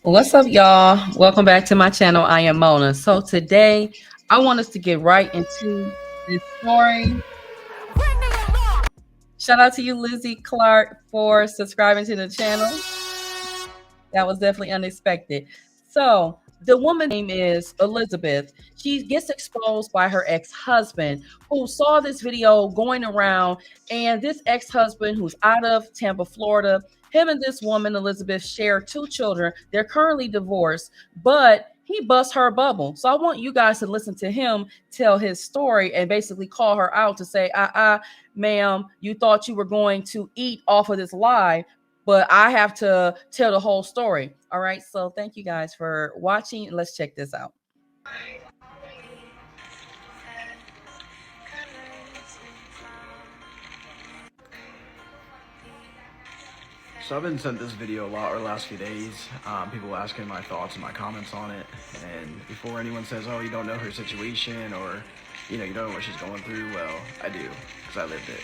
What's up, y'all? Welcome back to my channel. I am Mona. So today, I want us to get right into this story. Shout out to you, Lizzie Clark, for subscribing to the channel. That was definitely unexpected. So the woman's name is Elizabeth. She gets exposed by her ex-husband who saw this video going around, and this ex-husband who's out of Tampa, Florida, him and this woman, Elizabeth, share two children. They're currently divorced, but he busts her bubble. So I want you guys to listen to him tell his story and basically call her out to say, ma'am, you thought you were going to eat off of this lie, but I have to tell the whole story. All right. So thank you guys for watching. Let's check this out. So I've been sent this video a lot over the last few days. People asking my thoughts and my comments on it. And before anyone says, oh, you don't know her situation or, you don't know what she's going through, well, I do, because I lived it.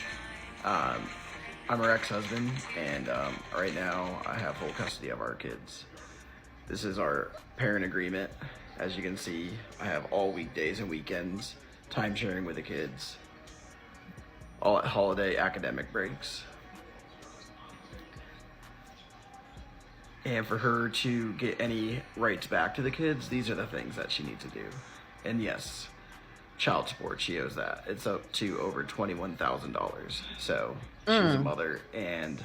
I'm her ex-husband, and right now I have full custody of our kids. This is our parent agreement. As you can see, I have all weekdays and weekends, time sharing with the kids, all at holiday academic breaks. And for her to get any rights back to the kids, these are the things that she needs to do. And yes, child support, she owes that. It's up to over $21,000. So she's a mother and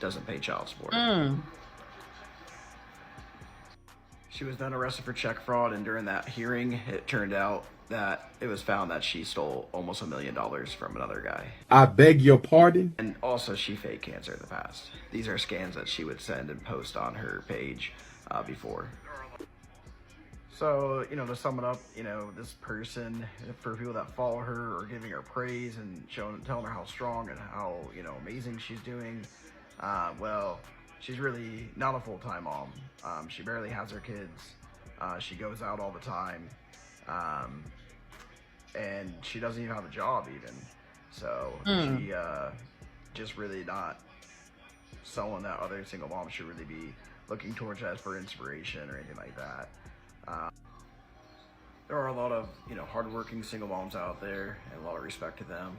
doesn't pay child support. She was then arrested for check fraud, and during that hearing, it turned out that it was found that she stole almost $1 million from another guy. I beg your pardon? And also, she faked cancer in the past. These are scans that she would send and post on her page before. So, to sum it up, this person, for people that follow her or giving her praise and telling her how strong and how, amazing she's doing, well, she's really not a full-time mom. She barely has her kids. She goes out all the time. And she doesn't even have a job even. So she just really not someone that other single moms should really be looking towards as for inspiration or anything like that. There are a lot of, hardworking single moms out there, and a lot of respect to them.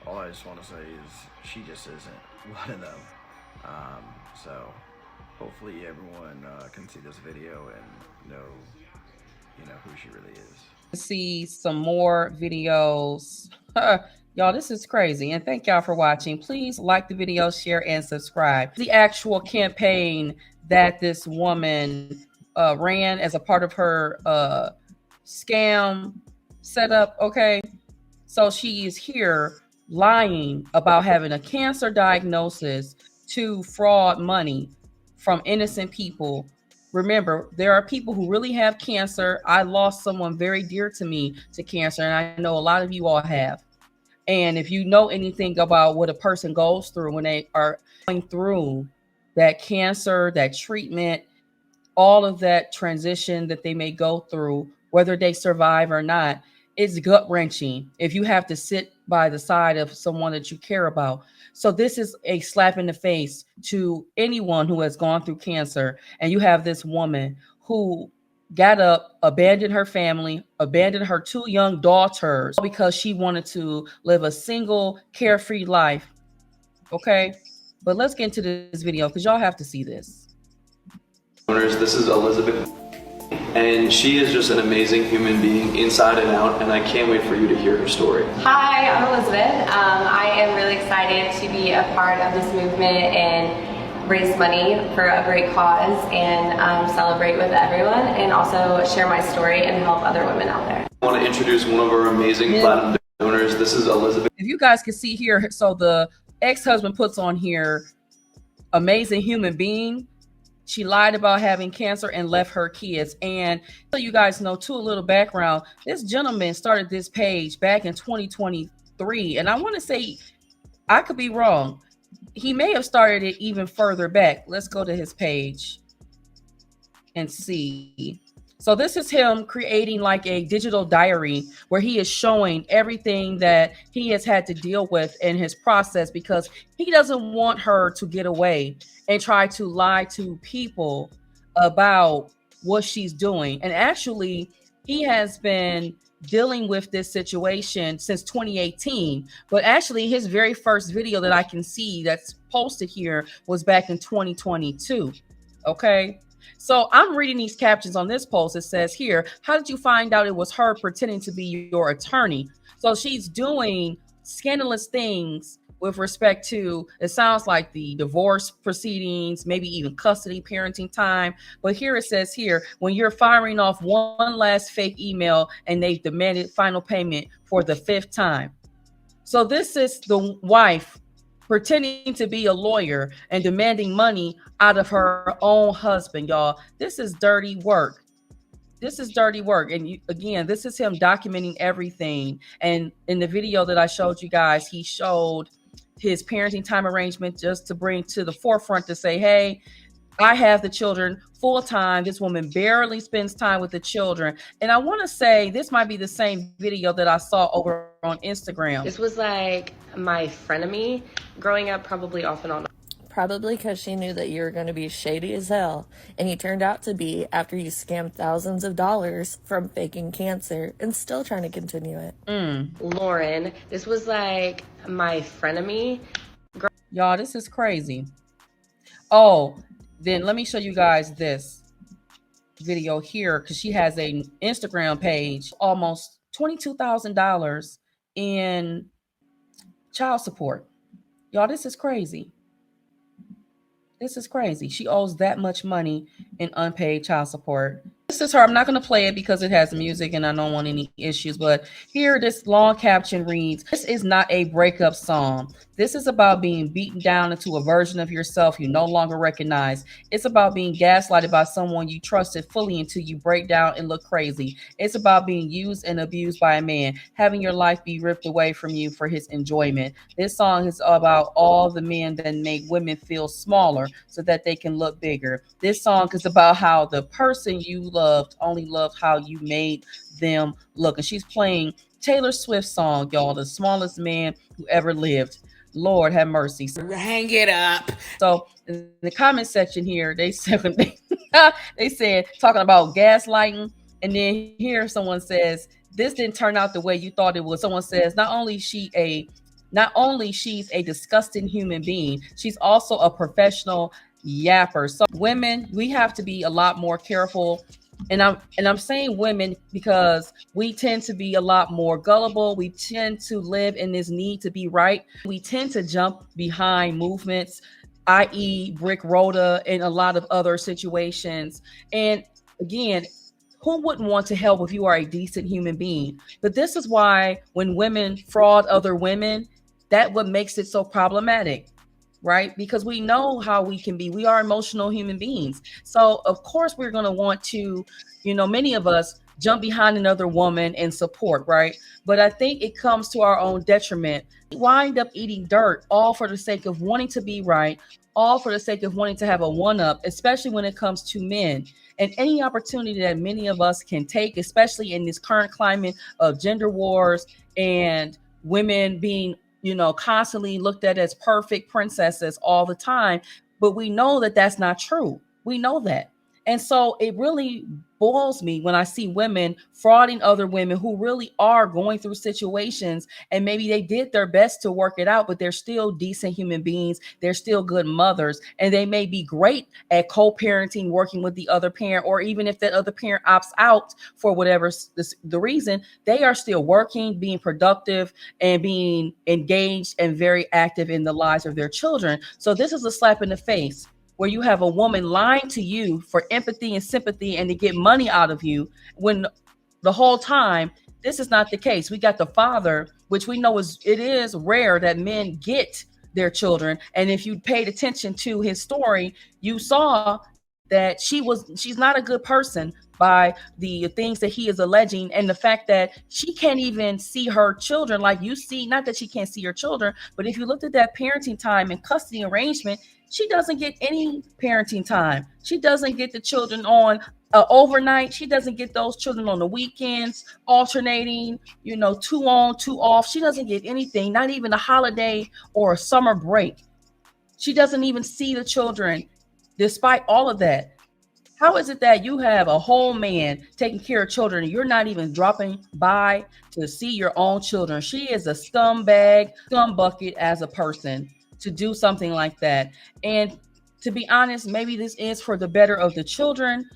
All I just want to say is she just isn't one of them. So hopefully everyone can see this video and know, who she really is. See some more videos. Y'all, this is crazy. And thank y'all for watching. Please like the video, share, and subscribe. The actual campaign that this woman ran as a part of her scam setup. Okay. So she is here lying about having a cancer diagnosis to fraud money from innocent people. Remember, there are people who really have cancer. I lost someone very dear to me to cancer, and I know a lot of you all have. And if you know anything about what a person goes through when they are going through that cancer, that treatment, all of that transition that they may go through, whether they survive or not, it's gut-wrenching if you have to sit by the side of someone that you care about. So this is a slap in the face to anyone who has gone through cancer. And you have this woman who got up, abandoned her family, abandoned her two young daughters because she wanted to live a single, carefree life. Okay, but let's get into this video because y'all have to see this. This is Elizabeth, and she is just an amazing human being inside and out, and I can't wait for you to hear her story. Hi, I'm Elizabeth. I am really excited to be a part of this movement and raise money for a great cause and celebrate with everyone, and also share my story and help other women out there. I want to introduce one of our amazing platinum donors. This is Elizabeth. If you guys can see here, so the ex-husband puts on here, amazing human being. She lied about having cancer and left her kids. And so you guys know too, a little background, this gentleman started this page back in 2023. And I want to say, I could be wrong. He may have started it even further back. Let's go to his page and see. So this is him creating like a digital diary where he is showing everything that he has had to deal with in his process, because he doesn't want her to get away and try to lie to people about what she's doing. And actually, he has been dealing with this situation since 2018. But actually, his very first video that I can see that's posted here was back in 2022. Okay. So I'm reading these captions on this post. It says here, how did you find out it was her pretending to be your attorney? So she's doing scandalous things with respect to, it sounds like the divorce proceedings, maybe even custody, parenting time. But here it says here, when you're firing off one last fake email and they've demanded final payment for the 5th time. So this is the wife pretending to be a lawyer and demanding money out of her own husband, y'all. This is dirty work. This is dirty work. And again, this is him documenting everything. And in the video that I showed you guys, he showed his parenting time arrangement just to bring to the forefront to say, hey, I have the children full time. This woman barely spends time with the children. And I want to say this might be the same video that I saw over on Instagram. This was like my frenemy growing up, probably off and on. Probably because she knew that you were going to be shady as hell, and he turned out to be after you scammed thousands of dollars from faking cancer and still trying to continue it. Lauren, this was like my frenemy. Y'all, this is crazy. Oh, then let me show you guys this video here, because she has an Instagram page, almost $22,000 in child support. Y'all, this is crazy. This is crazy. She owes that much money in unpaid child support. This is her. I'm not going to play it because it has music and I don't want any issues. But here, this long caption reads, this is not a breakup song. This is about being beaten down into a version of yourself you no longer recognize. It's about being gaslighted by someone you trusted fully until you break down and look crazy. It's about being used and abused by a man, having your life be ripped away from you for his enjoyment. This song is about all the men that make women feel smaller so that they can look bigger. This song is about how the person you loved only loved how you made them look. And she's playing Taylor Swift's song, y'all, The Smallest Man Who Ever Lived. Lord have mercy. Hang it up. So in the comment section here, they said they said talking about gaslighting, and then here someone says this didn't turn out the way you thought it would. Someone says not only she's a disgusting human being, she's also a professional yapper. So women, we have to be a lot more careful. And I'm saying women because we tend to be a lot more gullible. We tend to live in this need to be right. We tend to jump behind movements, i.e. Rick Rhoda and a lot of other situations. And again, who wouldn't want to help if you are a decent human being? But this is why when women fraud other women, that's what makes it so problematic. Right? Because we know how we can be. We are emotional human beings. So of course we're going to want to, many of us jump behind another woman and support, right? But I think it comes to our own detriment. We wind up eating dirt, all for the sake of wanting to be right, all for the sake of wanting to have a one-up, especially when it comes to men. And any opportunity that many of us can take, especially in this current climate of gender wars and women being constantly looked at as perfect princesses all the time. But we know that that's not true. We know that. And so it really boils me when I see women frauding other women who really are going through situations, and maybe they did their best to work it out, but they're still decent human beings. They're still good mothers, and they may be great at co-parenting, working with the other parent, or even if that other parent opts out for whatever the reason, they are still working, being productive, and being engaged and very active in the lives of their children. So this is a slap in the face, where you have a woman lying to you for empathy and sympathy and to get money out of you, when the whole time this is not the case. We got the father, which we know it is rare that men get their children. And if you paid attention to his story, you saw that she's not a good person by the things that he is alleging, and the fact that she can't even see her children like you see. Not that she can't see her children, but if you looked at that parenting time and custody arrangement, she doesn't get any parenting time. She doesn't get the children on overnight. She doesn't get those children on the weekends, alternating, 2 on, 2 off. She doesn't get anything, not even a holiday or a summer break. She doesn't even see the children. Despite all of that, How is it that you have a whole man taking care of children and you're not even dropping by to see your own children? She is a scumbag, scumbucket as a person to do something like that. And to be honest, maybe this is for the better of the children,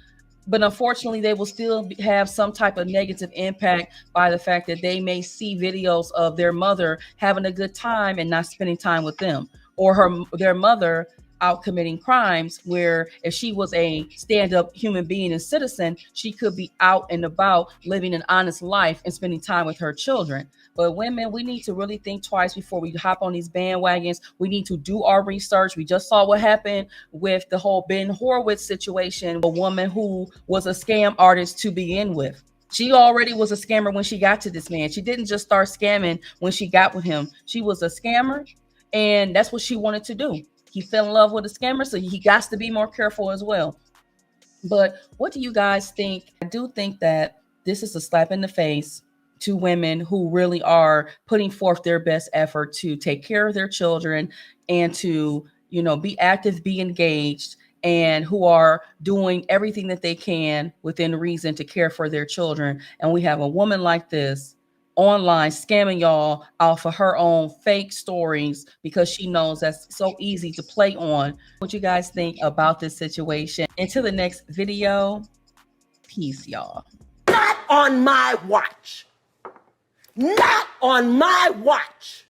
but unfortunately they will still have some type of negative impact by the fact that they may see videos of their mother having a good time and not spending time with them, or their mother out committing crimes, where if she was a stand-up human being and citizen, she could be out and about living an honest life and spending time with her children. But women, we need to really think twice before we hop on these bandwagons. We need to do our research. We just saw what happened with the whole Ben Horowitz situation, a woman who was a scam artist to begin with. She already was a scammer when she got to this man. She didn't just start scamming when she got with him. She was a scammer, and that's what she wanted to do. He fell in love with a scammer, so he got to be more careful as well. But what do you guys think? I do think that this is a slap in the face to women who really are putting forth their best effort to take care of their children and to, be active, be engaged, and who are doing everything that they can within reason to care for their children. And we have a woman like this online scamming y'all off of her own fake stories because she knows that's so easy to play on. What you guys think about this situation? Until the next video, peace, y'all. Not on my watch. Not on my watch.